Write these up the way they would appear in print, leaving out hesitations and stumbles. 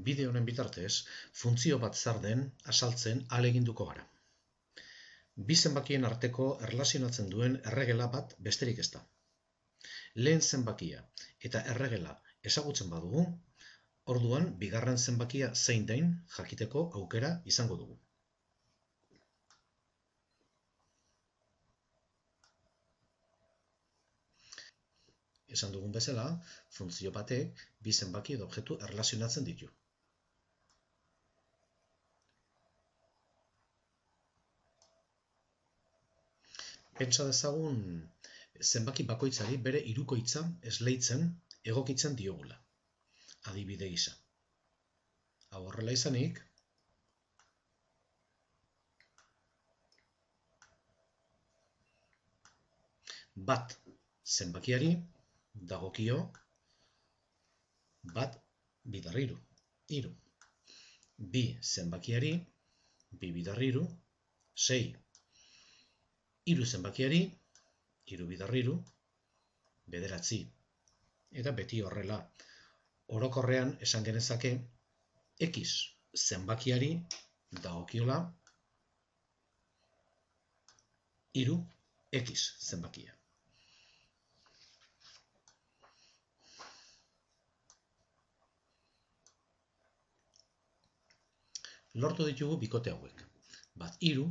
Bideo honen bitartez, funtzio bat zer den azaltzen ahaleginduko gara. Bi zenbakien arteko erlazionatzen duen erregela bat besterik ez da. Lehen zenbakia eta erregela ezagutzen badugu, orduan bigarren zenbakia zein den jakiteko aukera izango dugu. Esan dugun bezala, funtzio batek bi zenbaki edo objektu erlazionatzen ditu. Pentsa dezagun zenbaki bakoitzari bere hirukoitza esleitzen egokitzen diogula. Adibide gisa. Hau horrela izanik, bat zenbakiari dagokio bat bidar hiru, hiru. Bi zenbakiari bi bidar hiru, sei. Hiru zenbakiari hiru bidar hiru, bederatzi. Eta beti horrela. Orokorrean esan genezake x zenbakiari dagokiola hiru x zenbakia. Lortu ditugu bikote hauek. Bat hiru,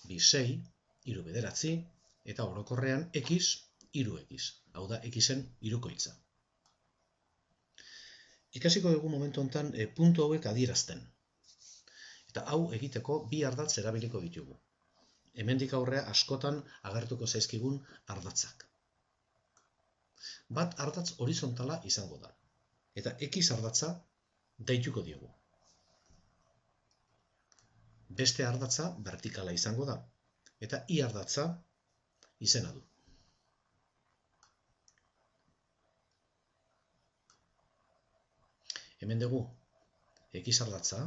bi sei, hiru bederatzi, eta orokorrean x, hiru x. Hau da xen hirukoitza. Ikasiko dugu momentu honetan puntu hauek adierazten. Eta hau egiteko bi ardatz erabiliko ditugu. Hemendik aurrea askotan agertuko zaizkigun ardatzak. Bat ardatz horizontala izango da. Eta x ardatza deituko diogu. Beste ardatza vertikala izango da. Eta y ardatza izena du. Hemen dugu x ardatza,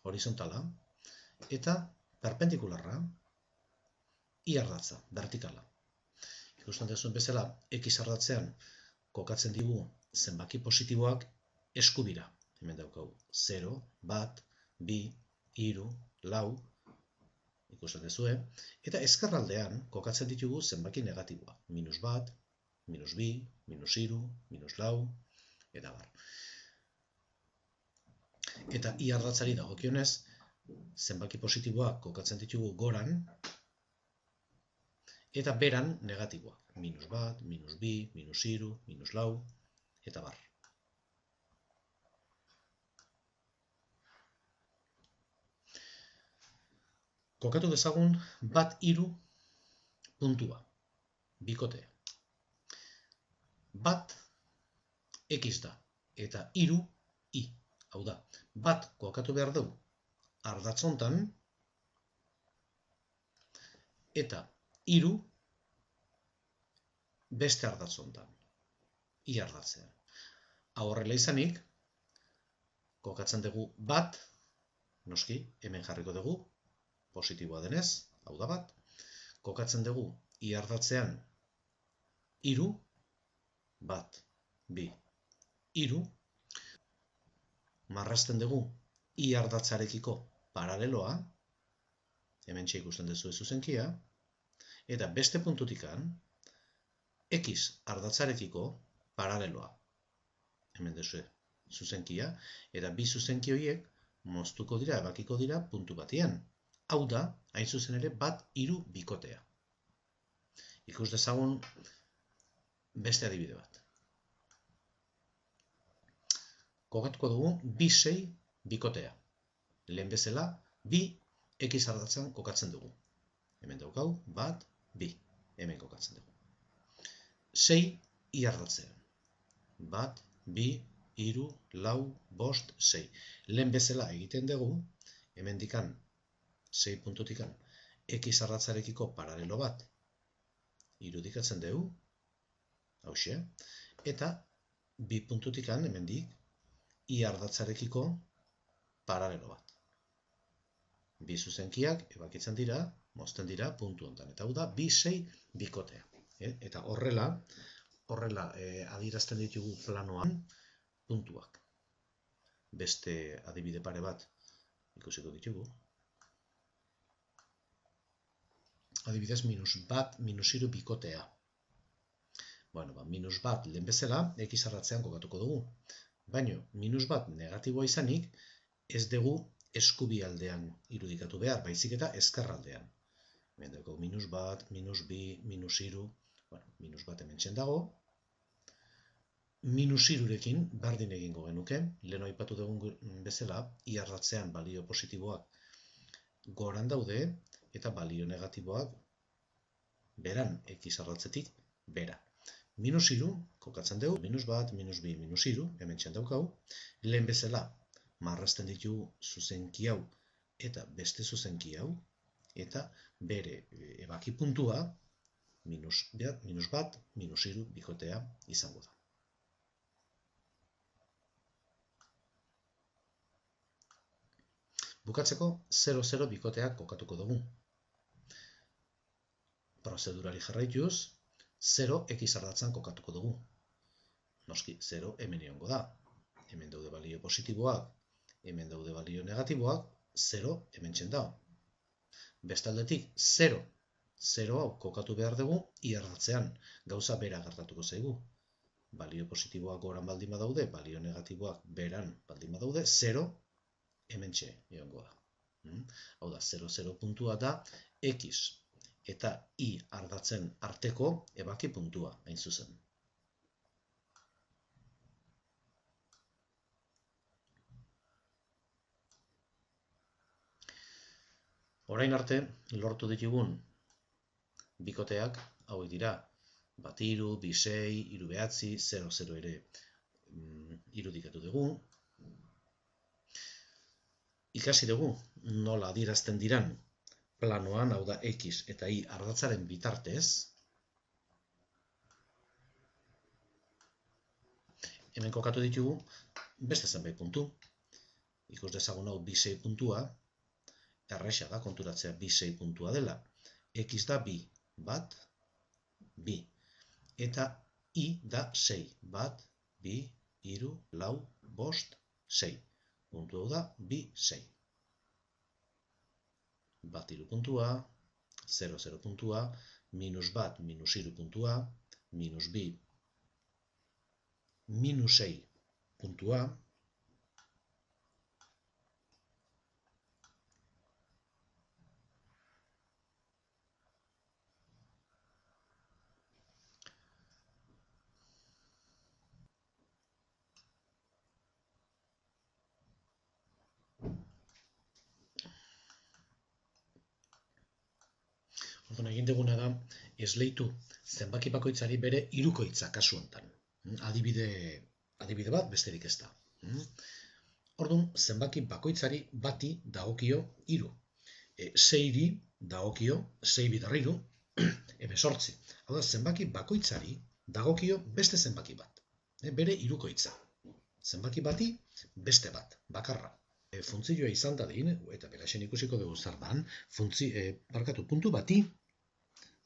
horizontala, eta perpendikularra, y ardatza, vertikala. Ikusten duzuen bezala, x ardatzean kokatzen digu zenbaki positiboak esku dira. Hemen daukagu 0, bat, bi, hiru, lau, ikusten duzue, eta ezkerraldean kokatzen ditugu zenbaki negatiboa. Minus bat, minus bi, minus hiru, minus lau, eta bar. Eta y ardatzari dagokionez, zenbaki positiboak kokatzen ditugu goran, eta beran negatiboa. Minus bat, minus bi, minus hiru, minus lau, eta bar. Kokatu dezagun bat hiru puntua, bikotea. Bat x da, eta hiru y. Hau da, bat kokatu behar dugu ardatzontan, eta hiru beste ardatzontan, y ardatzean. Hau horrela izanik, kokatzen dugu bat, noski, hemen jarriko dugu, positiboa denez, hau da bat, kokatzen dugu y ardatzean hiru, bat, bi, hiru, marrazten dugu y ardatzarekiko paraleloa, hemen ikusten duzu zuzenkia, eta beste puntutikan x ardatzarekiko paraleloa, hemen duzu zuzenkia, eta bi zuzenki horiek moztuko dira, ebakiko dira puntu batean. Hau da, hain zuzen ere, bat hiru bikotea. Ikus dezagun beste adibide bat. Kokatuko dugu bi sei bikotea. Lehen bezala, bi x ardatzean kokatzen dugu. Hemen daukau, bat, bi. Hemen kokatzen dugu. Sei y ardatzean. Bat, bi, hiru, lau, bost, sei. Lehen bezala egiten dugu, hemen dikan 6 puntutikan x ardatzarekiko paralelo bat irudikatzen dugu, hauxe, eta bi puntutikan hemendik y ardatzarekiko paralelo bat. Bi zuzenkiak ebakitzen dira, mozten dira puntu hontan, eta hau da bi sei bikotea. Eta horrela adierazten ditugu planoan puntuak. Beste adibide pare bat ikusiko ditugu. Adibidez, -1, -3 bikotea. Bueno, -1 lehen bezala, x ardatzean kokatuko dugu. Baina, -1 negatiboa izanik, ez dugu eskubialdean irudikatu behar, baizik eta ezkerraldean. Hemen dugu -1, -2, -3, bueno, -1 hemen txendago. -3rekin berdin egingo genuke, lehen aipatu dugun bezala, i ardatzean balio positiboak goran daude, eta balio negatiboak beran, x ardatzetik bera. -3 kokatzen dugu, -1, -2, -3, hemen txendaukau, lehen bezala, marrazten ditugu zuzenki hau eta beste zuzenki hau, eta bere ebaki puntua, -1, -3 bikotea izango da. Bukatzeko 0,0 bikoteak kokatuko dugu. Prozedurari jarraituz, 0 x ardatzan kokatuko dugu. Noski, 0 hemen egongo da. Hemen daude balio positiboak, hemen daude balio negatiboak, 0 hemen txendao. Bestaldetik, 0 hau kokatu behar dugu, i ardatzean gauza bera gertatuko zaigu. Balio positiboak goran baldin badaude, balio negatiboak beran baldin badaude, 0 hemen txe egongo da. Hau da, 0,0 puntua da x eta i ardatzen arteko ebaki puntua, hain zuzen. Orain arte, lortu ditugun bikoteak, hauek dira, 1,3, 2,6, 3,9, 0,0 ere irudikatu dugu. Ikasi dugu nola adierazten diran planoan, hau da x eta y ardatzaren bitartez. Hemen kokatu ditugu beste zenbait puntu. Ikus dezagun hau 2,6 puntua, erresa da konturatzea 2,6 puntua dela. X da 2, 1, 2. Eta y da 6, 1, 2, 3, 4, 5, 6. Puntu hau da 2, 6. 1,3 puntua, 0,0 puntua, -1, -3 puntua, -2, -6 puntua, egin duguna da, esleitu zenbaki bakoitzari bere hirukoitza kasu honetan. Adibide bat besterik ez da. Orduan, zenbaki bakoitzari bati dagokio 3. 6-ri dagokio 6 bitar 3, 18. Hau da, zenbaki bakoitzari dagokio beste zenbaki bat. Bere hirukoitza. Zenbaki bati beste bat, bakarra. Funtzioa izan dadin, eta beraxen ikusiko dugu zer dan, puntu bati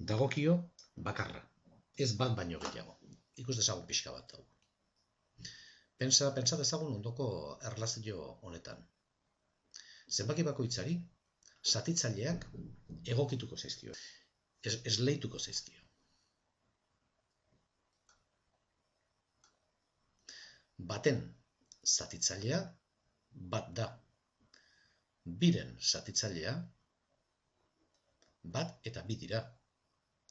dagokio bakarra. Ez bat baino gehiago. Ikus dezagun pixka bat dago. Pentsa dezagun ondoko erlazio honetan. Zenbaki bakoitzari, zatitzaileak egokituko zaizkio. Esleituko zaizkio. Baten zatitzailea bat da. Biren zatitzailea bat eta bi dira.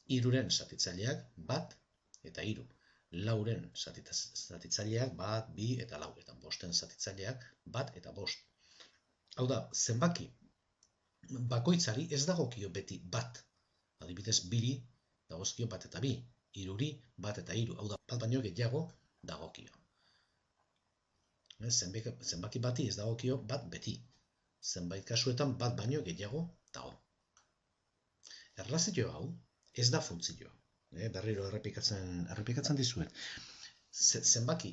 3ren zatitzaileak bat eta 3. 4ren zatitzaileak bat, 2 eta 4. Eta 5en zatitzaileak bat eta 5. Hau da, zenbaki bakoitzari ez dagokio beti bat. Adibidez, 2ri dagozkio bat eta 2. 3ri bat eta 3. Hau da, bat baino gehiago dagokio. Zenbaki bati ez dagokio bat beti. Zenbait kasuetan bat baino gehiago dago. Erlazio hau ez da funtzioa. Berriro errepikatzen dizuet. Zenbaki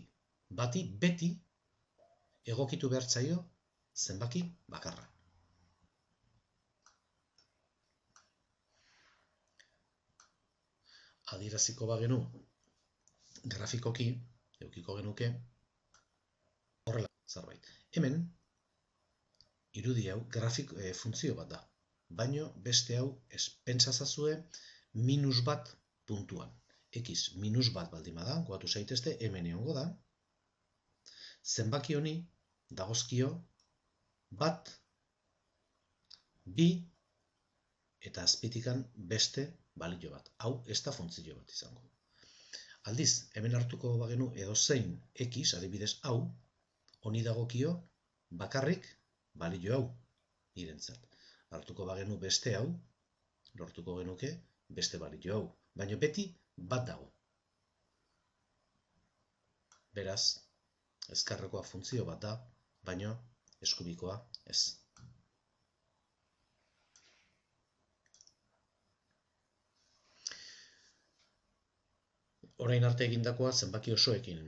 bati beti egokitu behar zaio zenbaki bakarra. Adieraziko bagenu grafikoki, edukiko genuke, zerbait. Hemen, irudi hau funtzio bat da, baino beste hau pentsazazue -1 puntuan. X -1 baldin bada, gogatu zaitezte, hemen egongo da, zenbaki honi dagozkio 1, 2 eta azpitikan beste balio bat. Hau ez da funtzio bat izango. Aldiz, hemen hartuko bagenu edozein X, adibidez hau, honi dagokio bakarrik balio hau irentzat. Hartuko bagenu beste hau, lortuko genuke beste balio hau, baina beti bat dago. Beraz, ezkerrekoa funtzio bat da, baina eskubikoa ez. Orain arte egindakoa zenbaki osoekin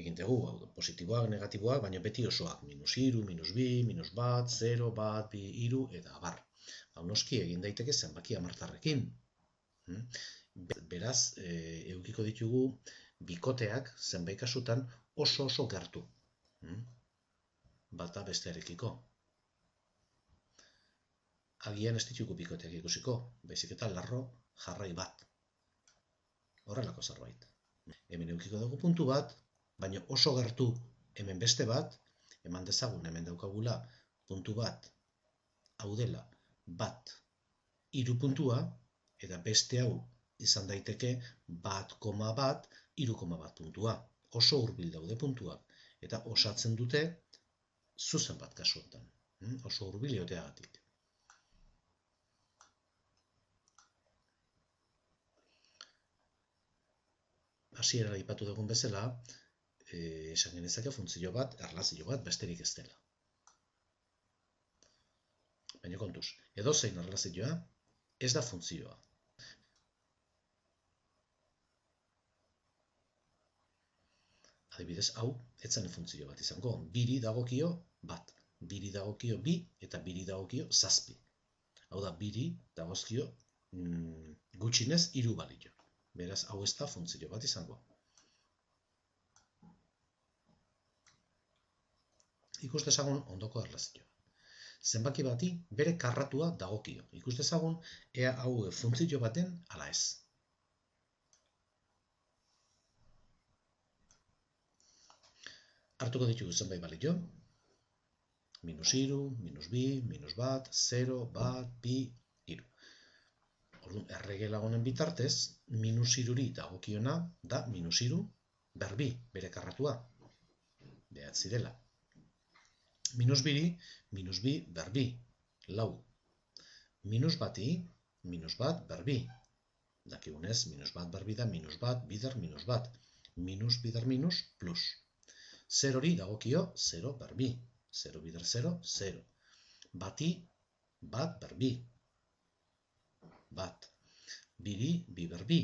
egin dugu, positiboak, negatiboak, baina beti osoak, -3, -2, -1, 0, 1, 2, 3 eta abar. Hau noski egin daiteke zenbaki hamartarrekin. Beraz, edukiko ditugu bikoteak zenbait kasutan oso gertu. Bata bestearekiko. Agian ez ditugu bikoteak ikusiko, baizik eta larro jarrai bat. Horrelako zerbait. Hemen edukiko dugu puntu bat, baina oso gertu hemen beste bat, eman dezagun hemen daukagula puntu bat, hau dela, 1, 3 puntua, eta beste hau izan daiteke 1,1, 3,1 puntua. Oso hurbil daude puntuak, eta osatzen dute zuzen bat kasuetan. Oso hurbil egoteagatik. Hasieran aipatu dugun bezala, esan genezake funtzio bat, erlazio bat, besterik ez dela. Baina kontuz, edozein erlazioa ez da funtzioa. Adibidez, hau, ez zen funtzio bat izango. 2 dagokio 1, 2 dagokio 2 eta 2 dagokio 7. Hau da, 2 dagozkio gutxinez 3 balio. Beraz, hau ez da funtzio bat izango. Ikus dezagun ondoko erlazioa. Zenbaki bati bere karratua dagokio. Ikus dezagun ea hau funtzio baten ala ez. Hartuko ditugu zenbait balio. -3, -2, -1, 0, 1, 2, 3. Orduan, erregela honen bitartez, -3 dagokiona da -3 ber 2, bere karratua. Behatzi dela. -2, -2 ber 2, 4. -1, -1 ber 2. Dakigunez, -1 ber 2 da, -1 bider -1. Minus bider minus plus. 0 hori dagokio 0 ber 2. 0 bider 0, 0. Bati, 1 ber 2. 1. 2, 2 ber 2.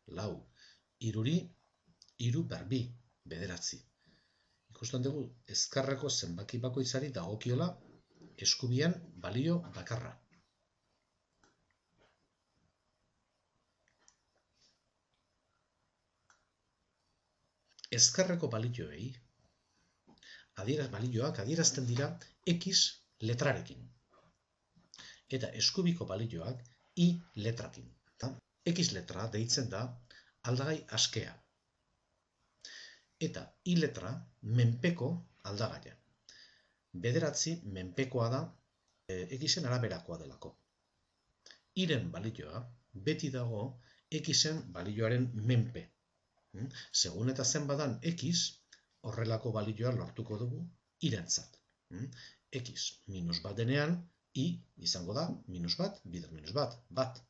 4. 3, 3 ber 2. 9. Ikusten dugu, ezkerreko zenbaki bakoitzari dagokiola eskubian balio bakarra. Ezkerreko balioei, balioak adierazten dira X letrarekin. Eta eskubiko balioak Y letrakin. X letra deitzen da aldagai askea. Eta Y letra menpeko aldagaia. 9 menpekoa da Xen araberakoa delako. Yren balioa beti dago Xen balioaren menpe. Segun eta zen badan X, horrelako balioa lortuko dugu Yrentzat. X -1 denean, Y izango da -1 bider -1, 1.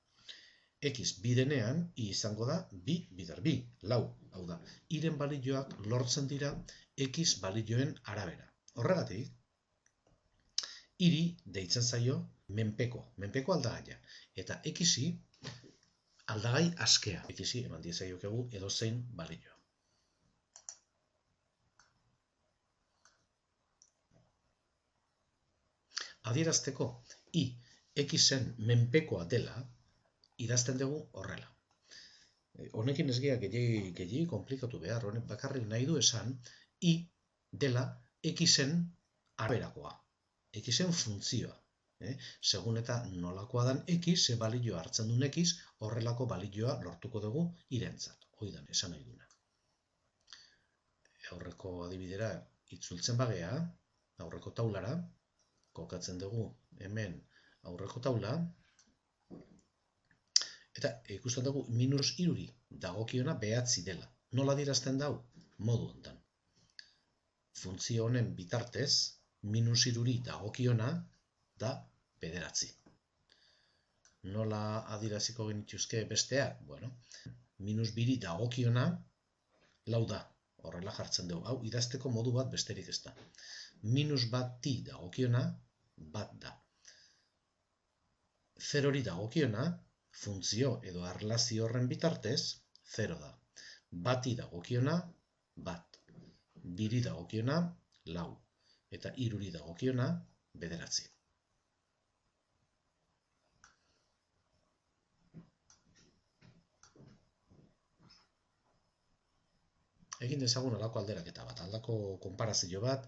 X 2 denean, Y izango da 2 bider 2, 4. Hau da, Yren balioak lortzen dira X balioen arabera. Horregatik, Yri deitzen zaio menpeko aldagaia. Eta Xi aldagai askea. Xi eman diezaiokegu edozein balioa. Adierazteko I Xen menpekoa dela, idazten dugu horrela. Honekin ez gea gehiagi komplikatu behar, honek bakarrik nahi du esan I dela xen araberakoa, xen funtzioa. Segun eta nolakoa dan x, ze balioa hartzen duen x, horrelako balioa lortuko dugu irentzat. Hoi dan, esan nahi duna. Aurreko adibidera itzultzen bagea, aurreko taulara, kokatzen dugu hemen aurreko taula, eta ikusten dugu -3 dagokiona 9 dela. Nola adierazten dau? Modu hontan. Funtzio honen bitartez, -3 dagokiona da 9. Nola adieraziko genituzke besteak? Bueno, -2 dagokiona 4 da. Horrela jartzen dugu. Hau, idazteko modu bat besterik ez da. -1 dagokiona 1 da. 0 dagokiona, funtzio edo erlazio horren bitartez, 0 da. 1 dagokiona, 1. 2 dagokiona, 4. Eta 3 dagokiona, 9. Egin dezagun alako alderaketa bat, aldako konparazio bat,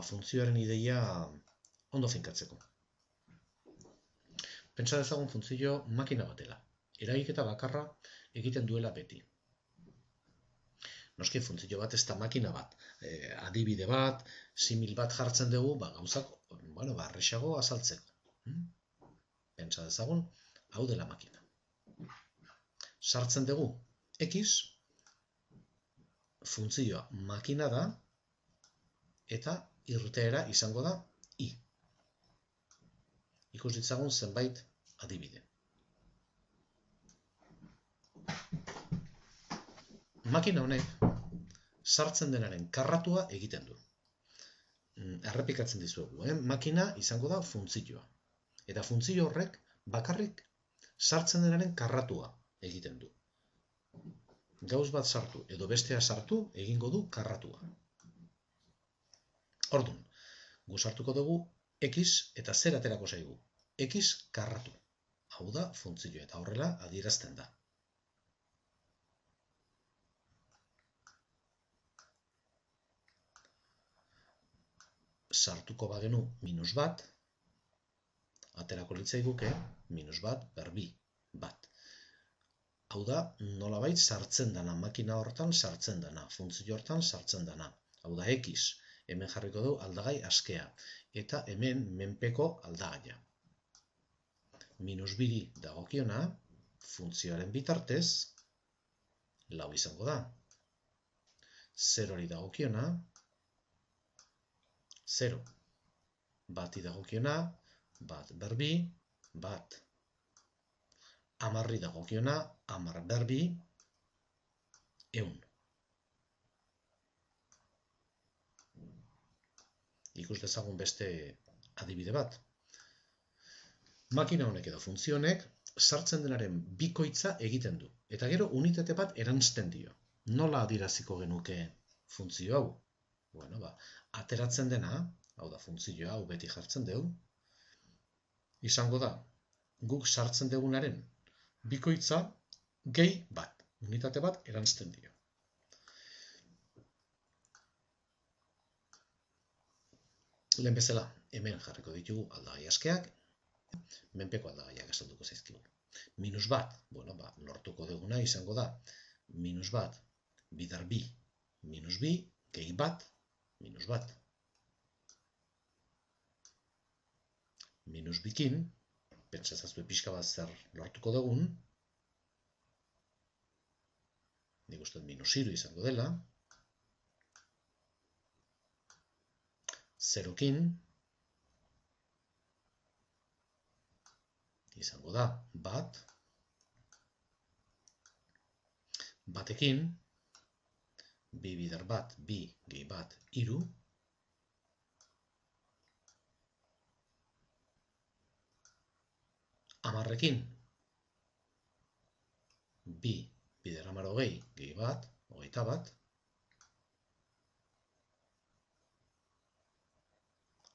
funtzioaren ideia ondo finkatzeko. Pentsa dezagun funtzio makina batela. Eragiketa bakarra egiten duela beti. Noski funtzio bat ez da makina bat. Adibide bat, simil bat jartzen dugu, gauzak, erresago azaltzeko. Pentsa dezagun, hau dela makina. Sartzen dugu x, funtzioa makina da, eta irteera izango da i. Ikus ditzagun zenbait adibide. Makina honek sartzen denaren karratua egiten du. Errepikatzen dizuegu, makina izango da funtzioa. Eta funtzio horrek bakarrik sartzen denaren karratua egiten du. Gauz bat sartu edo bestea sartu egingo du karratua. Orduan, gu sartuko dugu x eta zer aterako zaigu. X karratu. Hau da funtzioa eta horrela adierazten da. Sartuko bagenu -1, aterako litzaiguke -1 ber 2, 1. Hau da, nolabait sartzen dana, makina hortan sartzen dana, funtzio hortan sartzen dana. Hau da, x, hemen jarriko du aldagai askea, eta hemen menpeko aldagaia. -2 dagokiona, funtzioaren bitartez, 4 izango da. 0 dagokiona, 0. 1 dagokiona, 1 ber 2, 1. 10 dagokiona, 10 ber 2, 100. Ikus dezagun beste adibide bat. Makina honek edo funtzio honek sartzen denaren bikoitza egiten du. Eta gero unitate bat erantzten dio. Nola adieraziko genuke funtzio hau? Ateratzen dena, hau da funtzioa, hau beti jartzen dugu, izango da, guk sartzen dugunaren bikoitza gehi bat, unitate bat erantzten dio. Lehen bezala, hemen jarriko ditugu aldagai askeak, menpeko aldagaiak azalduko zaizkigu. -1, lortuko duguna izango da, -1, bider 2, -2, gehi bat, -1. -2kin, pentsazazue pixka bat zer lortuko dugun, nik uste -3 izango dela, 0kin, izango da, 1, batekin, 2 bider 1, 2 gehi 1, 3, 10ekin, 2 bider 80 gehi 1, 21,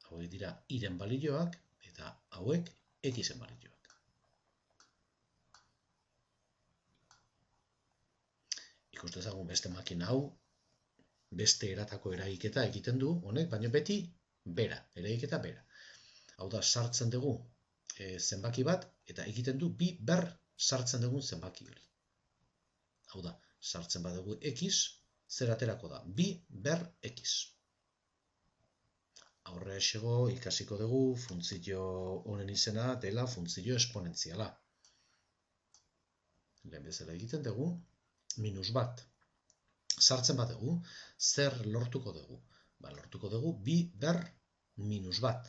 hauek dira iren balioak, eta hauek xen balioak. Ikus dezagun beste makina hau, beste eratako eragiketa egiten du, honek, baina beti bera, eragiketa bera. Hau da, sartzen dugu zenbaki bat, eta egiten du bi ber sartzen dugun zenbaki hori. Hau da, sartzen badugu x, zer aterako da? Bi ber x. Aurre esego ikasiko dugu funtzio honen izena dela funtzio esponentziala. Lehen bezala egiten dugu, minus bat. Sartzen badugu, zer lortuko dugu? Lortuko dugu bi ber minus bat.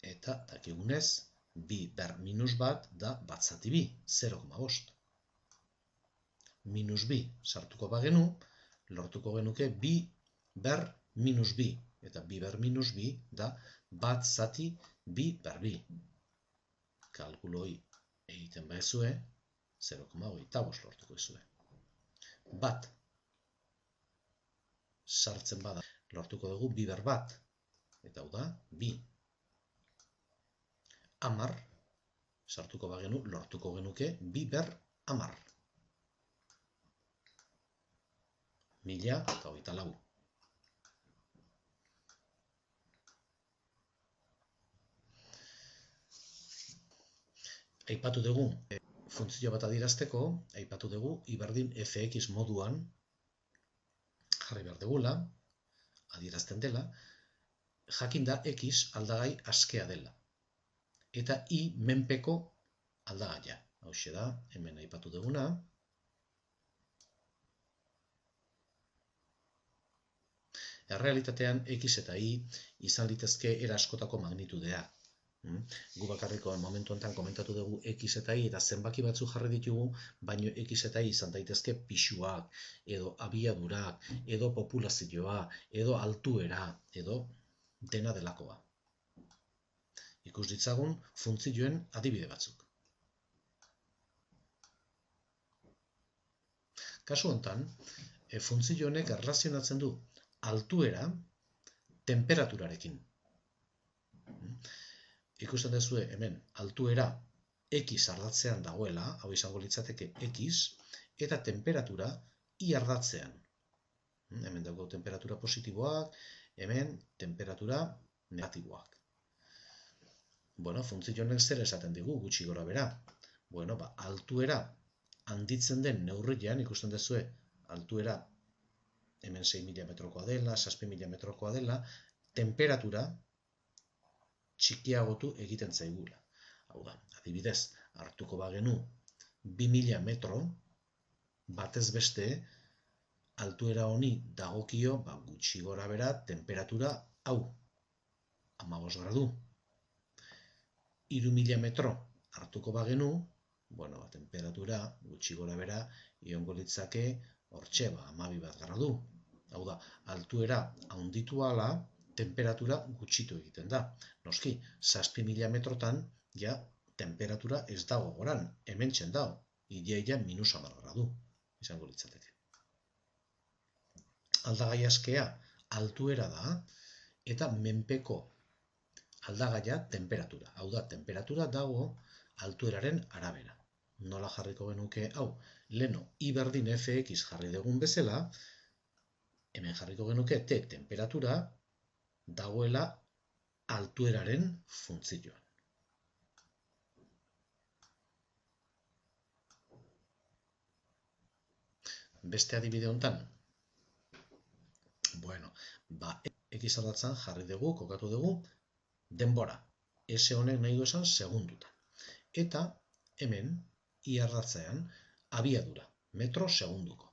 Eta dakigunez, bi ber minus bat da bat zati bi, 0,5. Minus bi sartuko bagenu, lortuko genuke bi ber minus bi. Eta bi ber minus bi da bat zati bi ber bi. Kalkuloi egiten baezue, 0,25 lortuko ezue. Bat sartzen bada, lortuko dugu bi ber bat. Eta hau da, bi. 10 sartuko bagenu, lortuko genuke bi ber 10. 1024. Aipatu dugu, funtzio bat adierazteko, aipatu dugu, i berdin fx moduan jarri behar dugula, adierazten dela, jakinda x aldagai askea dela. Eta i menpeko aldagaia. Hauxe da, hemen aipatu duguna. Errealitatean x eta i izan litezke era askotako magnitudea. Gu bakarriko momentu honetan komentatu dugu x eta i eta zenbaki batzu jarri ditugu, baino x eta i izan daitezke pisuak, edo abiadurak, edo populazioa, edo altuera, edo dena delakoa. Ikus ditzagun funtzioen adibide batzuk. Kasu honetan, funtzio honek erlazionatzen du altuera temperaturarekin. Ikusten duzue hemen altuera x ardatzean dagoela, hau izango litzateke x, eta temperatura y ardatzean. Hemen dago temperatura positiboak, hemen temperatura negatiboak. Funtzio honek zer esaten digu gutxi gora bera. Altuera handitzen den neurrian, ikusten duzue, altuera hemen 6.000 metrokoa dela, 7.000 metrokoa dela, temperatura txikiagotu egiten zaigula. Hau da, adibidez, hartuko bagenu 2.000 metro, batez beste, altuera honi dagokio gutxi gora bera temperatura hau, 15 gradu. 3.000 metro hartuko bagenu, temperatura gutxi gora bera iongo litzake hortxe 12 gradu. Hau da, altuera handitu ahala, temperatura gutxitu egiten da. Noski, 7.000 metrotan, ja, temperatura ez dago goran, hemen txen dago, ia minus 10 gradu, izango litzateke. Aldagai askea altuera da, eta menpeko aldagaia temperatura. Hau da, temperatura dago altueraren arabera. Nola jarriko genuke, hau, leno i berdin fx jarri dugun bezala, hemen jarriko genuke t temperatura dagoela altueraren funtzioan. Beste adibide honetan, x aldatzen jarri dugu, kokatu dugu, denbora. S honek nahi du esan segundutan. Eta hemen, i ardatzean, abiadura, metro segunduko.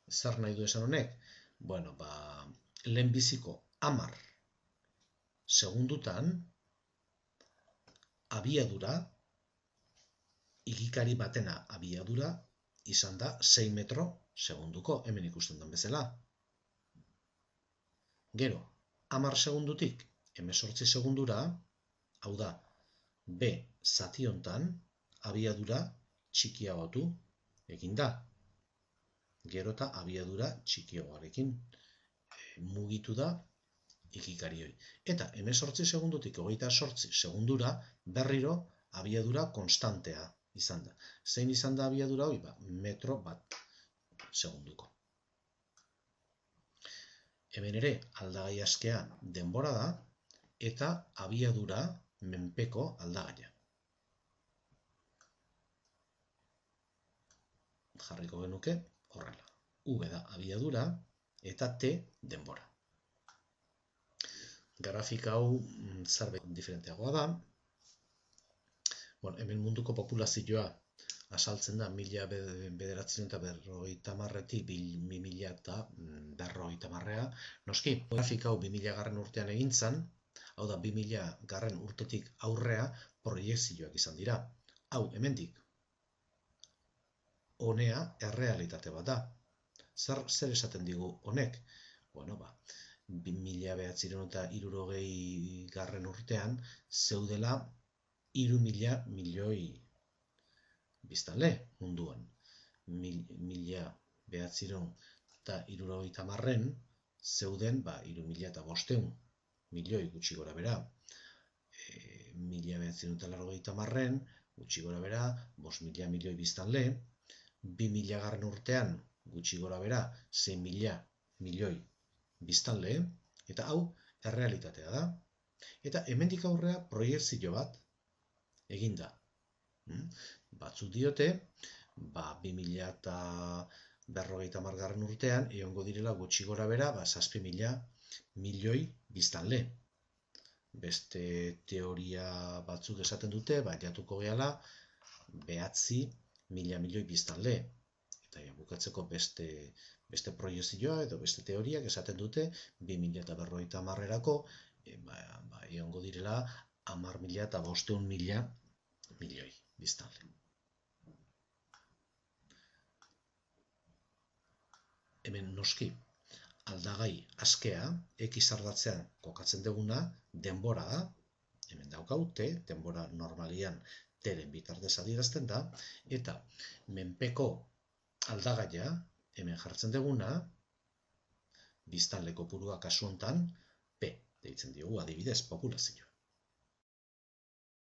Zer nahi du esan honek? Lehenbiziko 10 segundutan, abiadura, igikari batena abiadura, izan da 6 metro segunduko, hemen ikusten den bezala. Gero, 10 segundutik, 18 segundura, hau da, B zati hontan, abiadura txikiagotu egin da. Gero eta abiadura txikiagoarekin mugitu da igikari hori. Eta 18 segundutik 28 segundura berriro abiadura konstantea izan da. Zein izan da abiadura hori? Metro bat segunduko. Hemen ere aldagai askea denbora da eta abiadura menpeko aldagaia. Jarriko genuke horrela. V da abiadura eta T denbora. Grafika hau zerbait diferenteagoa da. Hemen munduko populazioa azaltzen da 1950etik 2050 Noski, grafika hau 2000 urtean egin zen, hau da 2000 urtetik aurrea proiekzioak izan dira. Hau, hemendik, honea errealitate bat da. Zer esaten digu honek? 2960 urtean zeudela 3.000 milioi biztanle munduan. 1960 zeuden 3.500 milioi gutxi gora bera. 1980 gutxi gora bera 5.000 milioi biztanle. 2000 urtean gutxi gora bera 6.000 milioi biztanle, eta hau errealitatea da. Eta hemendik aurrea proiekzio bat eginda. Batzuk diote, 2050 urtean egongo direla gutxi gora bera 7.000 milioi biztanle. Beste teoria batzuk esaten dute, jatuko gehala 9.000 milioi biztanle. Eta bukatzeko beste proiekzioa edo beste teoriak esaten dute 2050erako egongo direla 10.000 eta 500.000 milioi biztanle. Hemen noski, aldagai askea, X ardatzean kokatzen duguna, denbora da. Hemen daukau T, denbora normalian T-ren bitartez adierazten da, eta menpeko aldagaia, hemen jartzen duguna, biztanle kopurua kasu hontan P deitzen diogu, adibidez, populazioa.